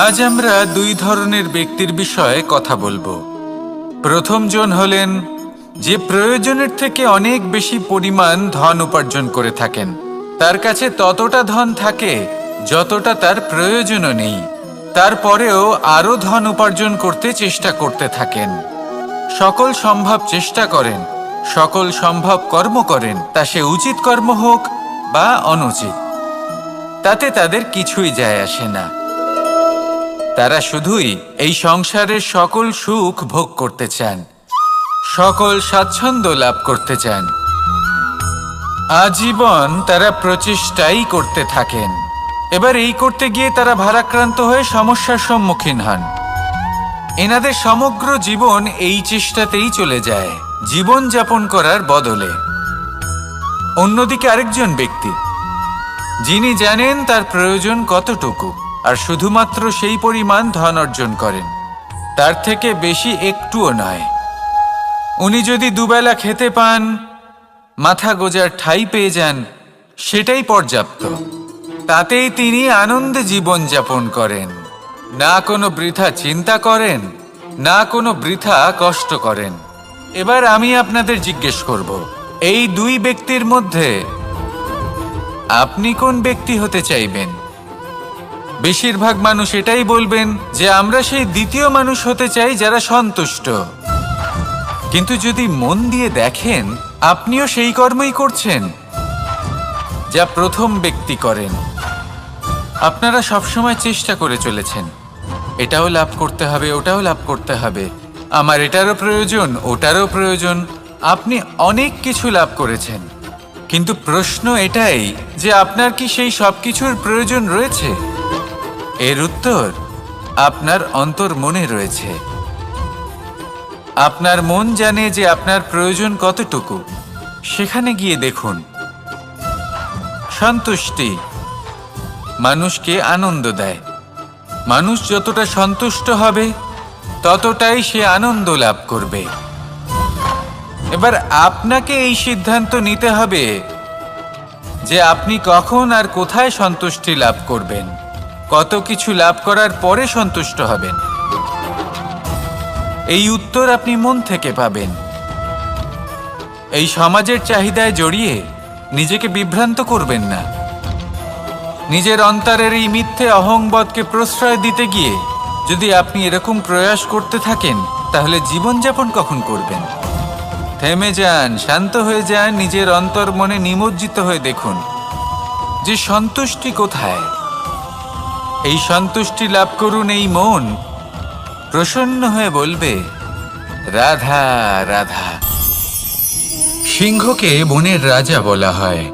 আজ আমরা দুই ধরনের ব্যক্তির বিষয়ে কথা বলবো। প্রথমজন হলেন যে প্রয়োজনের থেকে অনেক বেশি পরিমাণ ধন উপার্জন করে থাকেন। তার কাছে ততটা ধন থাকে যতটা তার প্রয়োজনও নেই, তারপরেও আরও ধন উপার্জন করতে চেষ্টা করতে থাকেন। সকল সম্ভব চেষ্টা করেন, সকল সম্ভব কর্ম করেন, তা সে উচিত কর্ম হোক বা অনুচিত, তাতে তাদের কিছুই যায় আসে না। তারা শুধুই এই সংসারের সকল সুখ ভোগ করতে চান, সকল স্বাচ্ছন্দ্য লাভ করতে চান। আজীবন তারা প্রচেষ্টাই করতে থাকেন। এবার এই করতে গিয়ে তারা ভারাক্রান্ত হয়ে সমস্যার সম্মুখীন হন। এনাদের সমগ্র জীবন এই চেষ্টাতেই চলে যায়, জীবন যাপন করার বদলে। অন্যদিকে আরেকজন ব্যক্তি, যিনি জানেন তার প্রয়োজন কতটুকু আর শুধুমাত্র সেই পরিমাণ ধন অর্জন করেন, তার থেকে বেশি একটুও নয়। উনি যদি দুবেলা খেতে পান, মাথা গোজার ঠাঁই পেয়ে যান, সেটাই পর্যাপ্ত। তাতেই তিনি আনন্দে জীবন যাপন করেন, না কোনো বৃথা চিন্তা করেন, না কোনো বৃথা কষ্ট করেন। এবার আমি আপনাদের জিজ্ঞেস করব, এই দুই ব্যক্তির মধ্যে আপনি কোন ব্যক্তি হতে চাইবেন? বেশিরভাগ মানুষ এটাই বলবেন যে আমরা সেই দ্বিতীয় মানুষ হতে চাই যারা সন্তুষ্ট। কিন্তু যদি মন দিয়ে দেখেন, আপনিও সেই কর্মই করছেন যা প্রথম ব্যক্তি করেন। আপনারা সবসময় চেষ্টা করে চলেছেন, এটাও লাভ করতে হবে, ওটাও লাভ করতে হবে, আমার এটারও প্রয়োজন, ওটারও প্রয়োজন। আপনি অনেক কিছু লাভ করেছেন, কিন্তু প্রশ্ন এটাই যে আপনার কি সেই সব কিছুর প্রয়োজন রয়েছে? এর উত্তর আপনার অন্তর্মনে রয়েছে। আপনার মন জানে যে আপনার প্রয়োজন কতটুকু। সেখানে গিয়ে দেখুন। সন্তুষ্টি মানুষকে আনন্দ দেয়। মানুষ যতটা সন্তুষ্ট হবে, ততটাই সে আনন্দ লাভ করবে। এবার আপনাকে এই সিদ্ধান্ত নিতে হবে যে আপনি কখন আর কোথায় সন্তুষ্টি লাভ করবেন, কত কিছু লাভ করার পরে সন্তুষ্ট হবেন। এই উত্তর আপনি মন থেকে পাবেন। এই সমাজের চাহিদায় জড়িয়ে নিজেকে বিভ্রান্ত করবেন না। নিজের অন্তরের এই মিথ্যে অহংবোধকে প্রশ্রয় দিতে গিয়ে যদি আপনি এরকম প্রয়াস করতে থাকেন, তাহলে জীবনযাপন কখন করবেন? থেমে যান, শান্ত হয়ে যান, নিজের অন্তর মনে নিমজ্জিত হয়ে দেখুন যে সন্তুষ্টি কোথায়। এই সন্তুষ্টি লাভ করুন। এই মন প্রসন্ন হয়ে বলবে, রাধা রাধা। সিংহকে বনের রাজা বলা হয়।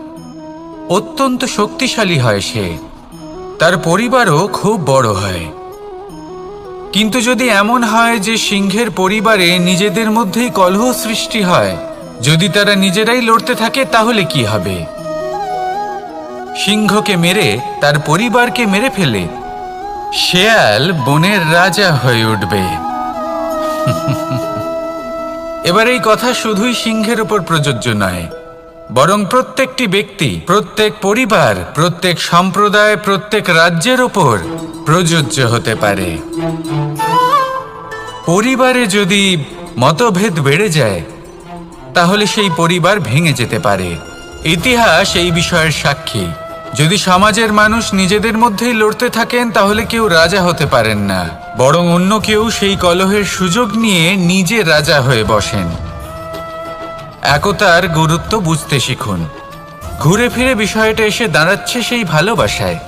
অত্যন্ত শক্তিশালী হয় সে, তার পরিবারও খুব বড় হয়। কিন্তু যদি এমন হয় যে সিংহের পরিবারে নিজেদের মধ্যেই কলহ সৃষ্টি হয়, যদি তারা নিজেরাই লড়তে থাকে, তাহলে কি হবে? সিংহকে মেরে তার পরিবারকে মেরে ফেলে শেয়াল বনের রাজা হয়ে উঠবে। এবার এই কথা শুধুই সিংহের উপর প্রযোজ্য নয়, বরং প্রত্যেকটি ব্যক্তি, প্রত্যেক পরিবার, প্রত্যেক সম্প্রদায়, প্রত্যেক রাজ্যের ওপর প্রযোজ্য হতে পারে। পরিবারে যদি মতভেদ বেড়ে যায়, তাহলে সেই পরিবার ভেঙে যেতে পারে। ইতিহাস এই বিষয়ের সাক্ষী। যদি সমাজের মানুষ নিজেদের মধ্যেই লড়তে থাকেন, তাহলে কেউ রাজা হতে পারেন না, বরং অন্য কেউ সেই কলহের সুযোগ নিয়ে নিজে রাজা হয়ে বসেন। একতার গুরুত্ব বুঝতে শিখুন। ঘুরে ফিরে বিষয়টা এসে দাঁড়াচ্ছে সেই ভালোবাসায়।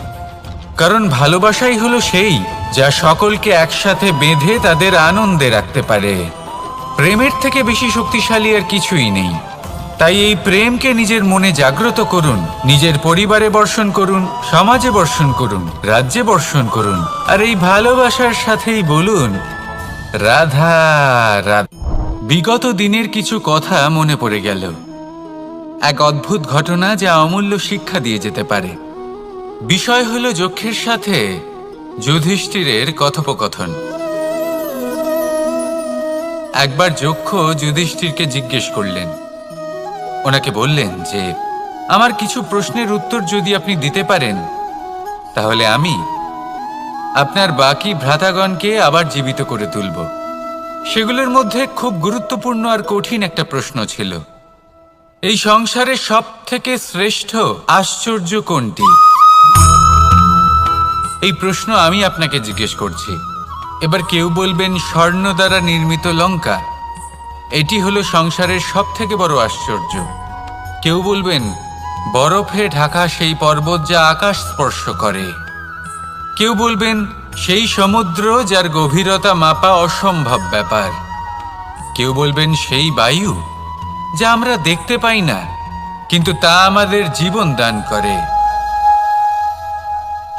কারণ ভালোবাসাই হলো সেই যা সকলকে একসাথে বেঁধে তাদের আনন্দে রাখতে পারে। প্রেমের থেকে বেশি শক্তিশালী আর কিছুই নেই। তাই এই প্রেমকে নিজের মনে জাগ্রত করুন, নিজের পরিবারে বর্ষণ করুন, সমাজে বর্ষণ করুন, রাজ্যে বর্ষণ করুন, আর এই ভালোবাসার সাথেই বলুন, রাধা রাধা। বিগত দিনের কিছু কথা মনে পড়ে গেল। এক অদ্ভুত ঘটনা যা অমূল্য শিক্ষা দিয়ে যেতে পারে। বিষয় হলো যক্ষের সাথে যুধিষ্ঠিরের কথোপকথন। একবার যক্ষ যুধিষ্ঠিরকে জিজ্ঞেস করলেন, ওনাকে বললেন যে আমার কিছু প্রশ্নের উত্তর যদি আপনি দিতে পারেন, তাহলে আমি আপনার বাকি ভ্রাতাগণকে আবার জীবিত করে তুলব। সেগুলোর মধ্যে খুব গুরুত্বপূর্ণ আর কঠিন একটা প্রশ্ন ছিল, এই সংসারে সব থেকে শ্রেষ্ঠ আশ্চর্য কোনটি? এই প্রশ্ন আমি আপনাকে জিজ্ঞেস করছি। এবার কেউ বলবেন স্বর্ণ দ্বারা নির্মিত লঙ্কা, এটি হলো সংসারের সব থেকে বড় আশ্চর্য। কেউ বলবেন বরফে ঢাকা সেই পর্বত যা আকাশ স্পর্শ করে। কেউ বলবেন সেই সমুদ্র যার গভীরতা মাপা অসম্ভব ব্যাপার। কেউ বলবেন সেই বায়ু যা আমরা দেখতে পাই না, কিন্তু তা আমাদের জীবন দান করে।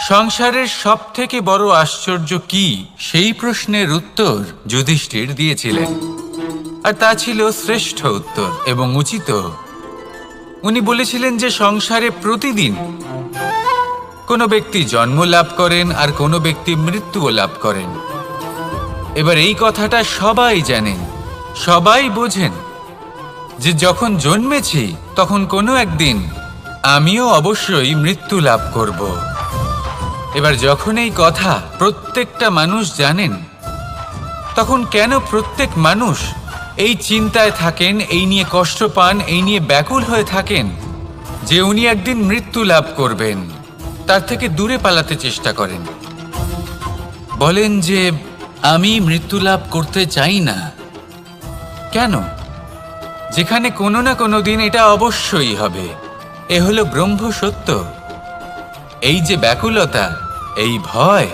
সংসারের সব থেকে বড় আশ্চর্য কি, সেই প্রশ্নের উত্তর যুধিষ্ঠির দিয়েছিলেন, আর তা ছিল শ্রেষ্ঠ উত্তর এবং উচিত। উনি বলেছিলেন যে সংসারে প্রতিদিন কোনো ব্যক্তি জন্ম লাভ করেন আর কোনো ব্যক্তি মৃত্যুও লাভ করেন। এবার এই কথাটা সবাই জানেন, সবাই বোঝেন যে যখন জন্মেছি তখন কোনো একদিন আমিও অবশ্যই মৃত্যু লাভ করব। এবার যখন এই কথা প্রত্যেকটা মানুষ জানেন, তখন কেন প্রত্যেক মানুষ এই চিন্তায় থাকেন, এই নিয়ে কষ্ট পান, এই নিয়ে ব্যাকুল হয়ে থাকেন যে উনি একদিন মৃত্যু লাভ করবেন, তার থেকে দূরে পালাতে চেষ্টা করেন। বলেন যে আমি মৃত্যু লাভ করতে চাই না। কেন? যেখানে কোনো না কোনো দিন এটা অবশ্যই হবে। এ হলো ব্রহ্ম সত্য। এই যে ব্যাকুলতা, এই ভয়,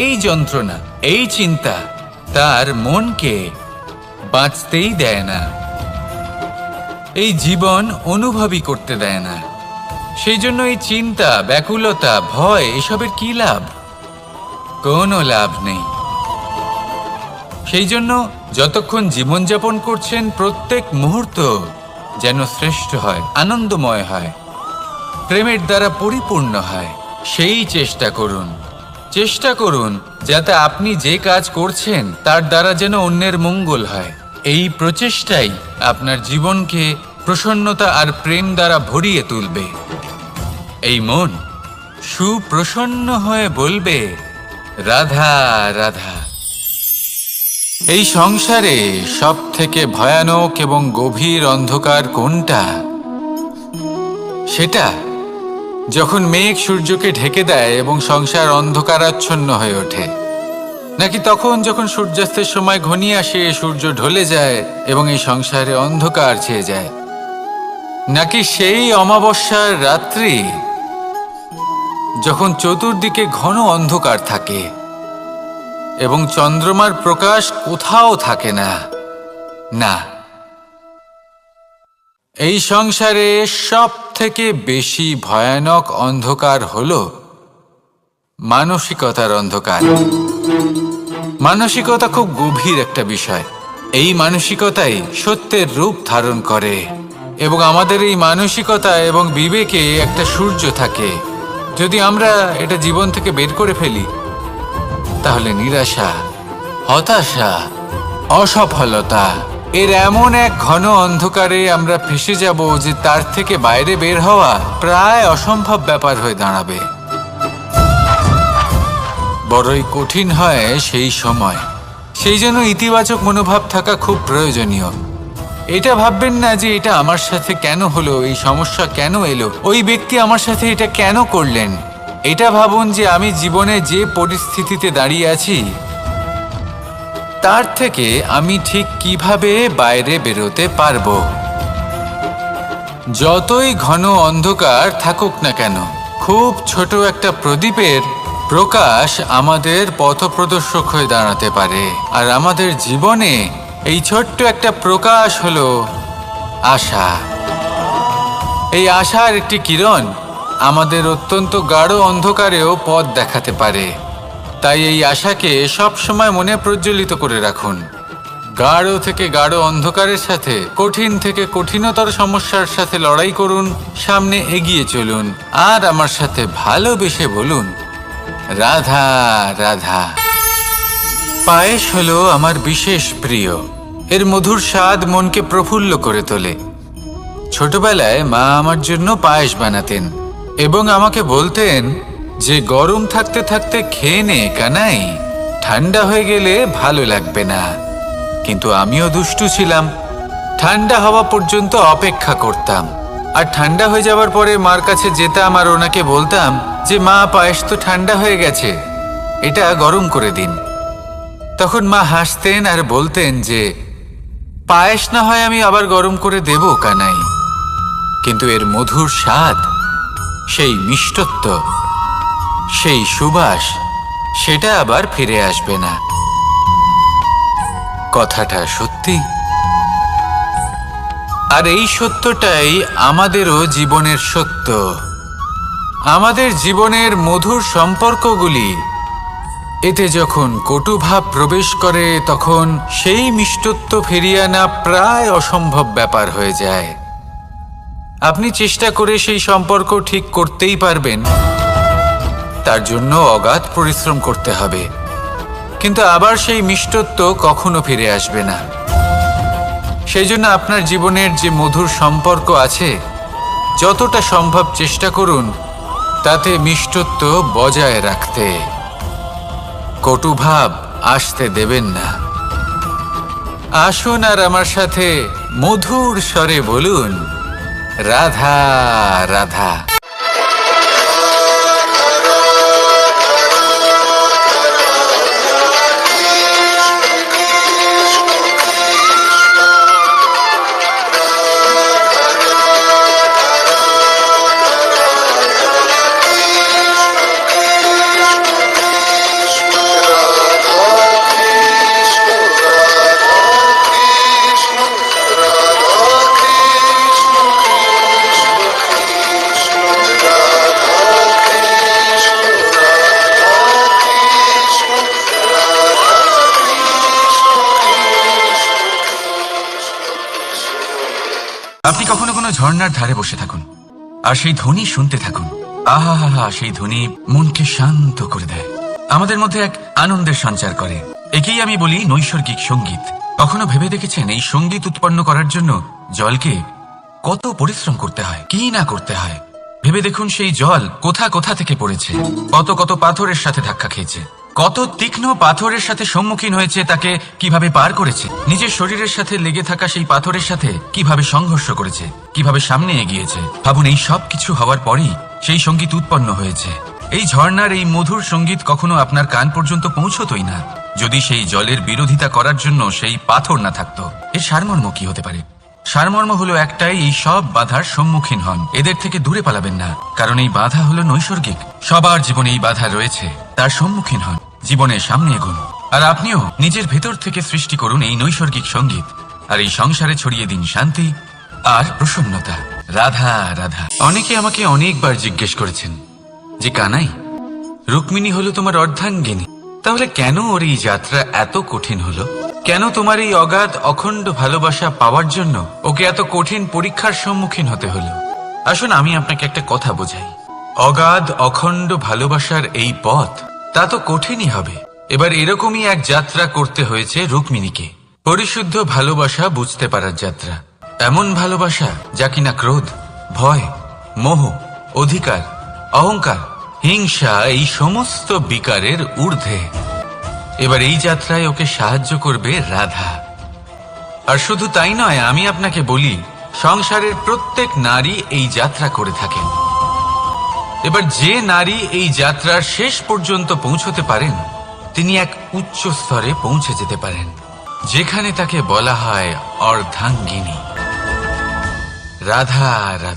এই যন্ত্রণা, এই চিন্তা তার মনকে বাঁচতেই দেয় না, এই জীবন অনুভবই করতে দেয় না। সেই জন্য এই চিন্তা, ব্যাকুলতা, ভয় এসবের কি লাভ? কোনো লাভ নেই। সেই জন্য যতক্ষণ জীবনযাপন করছেন প্রত্যেক মুহূর্ত যেন শ্রেষ্ঠ হয়, আনন্দময় হয়, প্রেমের দ্বারা পরিপূর্ণ হয়, সেই চেষ্টা করুন। চেষ্টা করুন যাতে আপনি যে কাজ করছেন তার দ্বারা যেন অন্যের মঙ্গল হয়। এই প্রচেষ্টাই আপনার জীবনকে প্রসন্নতা আর প্রেম দ্বারা ভরিয়ে তুলবে। এই মন সুপ্রসন্ন হয়ে বলবে রাধা রাধা। এই সংসারে সব থেকে ভয়ানক এবং গভীর অন্ধকার কোনটা? সেটা যখন মেঘ সূর্যকে ঢেকে দেয় এবং সংসার অন্ধকারাচ্ছন্ন হয়ে ওঠে, নাকি তখন যখন সূর্যাস্তের সময় ঘনিয়ে আসে, সূর্য ঢলে যায় এবং এই সংসারে অন্ধকার ছেয়ে যায়, নাকি সেই অমাবস্যার রাত্রি যখন চতুর্দিকে ঘন অন্ধকার থাকে এবং চন্দ্রমার প্রকাশ কোথাও থাকে না? না, এই সংসারে সব থেকে বেশি ভয়ানক অন্ধকার হলো মানসিকতার অন্ধকার। মানসিকতা খুব গভীর একটা বিষয়। এই মানসিকতাই সত্যের রূপ ধারণ করে এবং আমাদের এই মানসিকতা এবং বিবেকে একটা সূর্য থাকে। যদি আমরা এটা জীবন থেকে বের করে ফেলি, তাহলে নিরাশা, হতাশা, অসফলতা এর এমন এক ঘন অন্ধকারে আমরা ফেসে যাব যে তার থেকে বাইরে বের হওয়া প্রায় অসম্ভব ব্যাপার হয়ে দাঁড়াবে। বড়ই কঠিন হয় সেই সময়। সেই জন্য ইতিবাচক মনোভাব থাকা খুব প্রয়োজনীয়। এটা ভাববেন না যে এটা আমার সাথে কেন হলো, এই সমস্যা কেন এলো, ওই ব্যক্তি আমার সাথে এটা কেন করলেন। এটা ভাবুন যে আমি জীবনে যে পরিস্থিতিতে দাঁড়িয়ে আছি তার থেকে আমি ঠিক কিভাবে বাইরে বেরোতে পারবো। যতই ঘন অন্ধকার থাকুক না কেন, খুব ছোট একটা প্রদীপের প্রকাশ আমাদের পথপ্রদর্শক হয়ে দাঁড়াতে পারে। আর আমাদের জীবনে এই ছোট্ট একটা প্রকাশ হলো আশা। এই আশার একটি কিরণ আমাদের অত্যন্ত গাঢ় অন্ধকারেও পথ দেখাতে পারে। তাই এই আশাকে সব সময় মনে প্রজ্বলিত করে রাখুন। গাঢ় থেকে গাঢ় অন্ধকারের সাথে, কঠিন থেকে কঠিনতর সমস্যার সাথে লড়াই করুন, সামনে এগিয়ে চলুন, আর আমার সাথে ভালোবেসে বলুন রাধা রাধা। পায়েস হলো আমার বিশেষ প্রিয়। এর মধুর স্বাদ মনকে প্রফুল্ল করে তোলে। ছোটবেলায় মা আমার জন্য পায়েস বানাতেন এবং আমাকে বলতেন যে গরম থাকতে থাকতে খেয়ে নে কানাই, ঠান্ডা হয়ে গেলে ভালো লাগবে না। কিন্তু আমিও দুষ্টু ছিলাম, ঠান্ডা হওয়া পর্যন্ত অপেক্ষা করতাম, আর ঠান্ডা হয়ে যাওয়ার পরে মার কাছে যেতাম আর ওনাকে বলতাম যে মা, পায়েস তো ঠান্ডা হয়ে গেছে, এটা গরম করে দিন। তখন মা হাসতেন আর বলতেন যে পায়েস না হয় আমি আবার গরম করে দেব কানাই, কিন্তু এর মধুর স্বাদ, সেই মিষ্টত্ব, সেই সুবাস, সেটা আবার ফিরে আসবে না। কথাটা সত্যি। আর এই সত্যটাই আমাদেরও জীবনের সত্য। আমাদের জীবনের মধুর সম্পর্কগুলি, এতে যখন কটুভাব প্রবেশ করে তখন সেই মিষ্টত্ব ফিরিয়ে আনা প্রায় অসম্ভব ব্যাপার হয়ে যায়। আপনি চেষ্টা করে সেই সম্পর্ক ঠিক করতেই পারবেন, তার জন্য অগাধ পরিশ্রম করতে হবে, কিন্তু আবার সেই মিষ্টত্ব কখনো ফিরে আসবে না। সেই জন্য আপনার জীবনের যে মধুর সম্পর্ক আছে, যতটা সম্ভব চেষ্টা করুন তাতে মিষ্টত্ব বজায় রাখতে। কটুভাব আসতে দেবেন না। আসুন আর আমার সাথে মধুর স্বরে বলুন, রাধা রাধা। আপনি কখনো কোনো ঝর্ণার ধারে বসে থাকুন আর সেই ধ্বনি শুনতে থাকুন। আহা হা হা, সেই ধ্বনি মনকে শান্ত করে দেয়, আমাদের মধ্যে এক আনন্দের সঞ্চার করে। একেই আমি বলি নৈসর্গিক সঙ্গীত। কখনো ভেবে দেখেছেন এই সঙ্গীত উৎপন্ন করার জন্য জলকে কত পরিশ্রম করতে হয়, কি না করতে হয়? ভেবে দেখুন সেই জল কোথা কোথা থেকে পড়েছে, কত কত পাথরের সাথে ধাক্কা খেয়েছে, কত তীক্ষ্ণ পাথরের সাথে সম্মুখীন হয়েছে, তাকে কিভাবে পার করেছে, নিজের শরীরের সাথে লেগে থাকা সেই পাথরের সাথে কিভাবে সংঘর্ষ করেছে, কিভাবে সামনে এগিয়েছে। ভাবুন, এই সব কিছু হওয়ার পরেই সেই সঙ্গীত উৎপন্ন হয়েছে। এই ঝর্ণার এই মধুর সঙ্গীত কখনো আপনার কান পর্যন্ত পৌঁছতই না যদি সেই জলের বিরোধিতা করার জন্য সেই পাথর না থাকতো। এর সারমর্ম কি হতে পারে? সারমর্ম হলো একটাই, এই সব বাধার সম্মুখীন হন, এদের থেকে দূরে পালাবেন না, কারণ এই বাধা হলো নৈসর্গিক। সবার জীবনে এই বাধা রয়েছে, তার সম্মুখীন হন, জীবনের সামনে এগোন। আর আপনিও নিজের ভেতর থেকে সৃষ্টি করুন এই নৈসর্গিক সঙ্গীত, আর এই সংসারে ছড়িয়ে দিন শান্তি আর প্রসন্নতা। রাধা রাধা। অনেকে আমাকে অনেকবার জিজ্ঞেস করেছেন যে কানাই, রুক্মিণী হলো তোমার অর্ধাঙ্গিনী, তাহলে কেন ওর এই যাত্রা এত কঠিন হলো? কেন তোমার এই অগাধ অখণ্ড ভালোবাসা পাওয়ার জন্য ওকে এত কঠিন পরীক্ষার সম্মুখীন হতে হলো? আসুন আমি আপনাকে একটা কথা বোঝাই। অগাধ অখণ্ড ভালোবাসার এই পথ, তা তো কঠিনই হবে। এবার এরকমই এক যাত্রা করতে হয়েছে রুক্মিণীকে, পরিশুদ্ধ ভালোবাসা বুঝতে পারার যাত্রা। এমন ভালোবাসা যা কিনা ক্রোধ, ভয়, মোহ, অধিকার, অহংকার, হিংসা, এই সমস্ত বিকারের ঊর্ধ্বে। এবার এই যাত্রায় ওকে সাহায্য করবে রাধা। আর শুধু তাই নয়, আমি আপনাকে বলি, সংসারের প্রত্যেক নারী এই যাত্রা করে থাকেন। এবার যে নারী এই যাত্রার শেষ পর্যন্ত পৌঁছতে পারেন, তিনি এক উচ্চ স্তরে পৌঁছে যেতে পারেন, যেখানে তাকে বলা হয় অর্ধাঙ্গিনী। রাধা রাধা।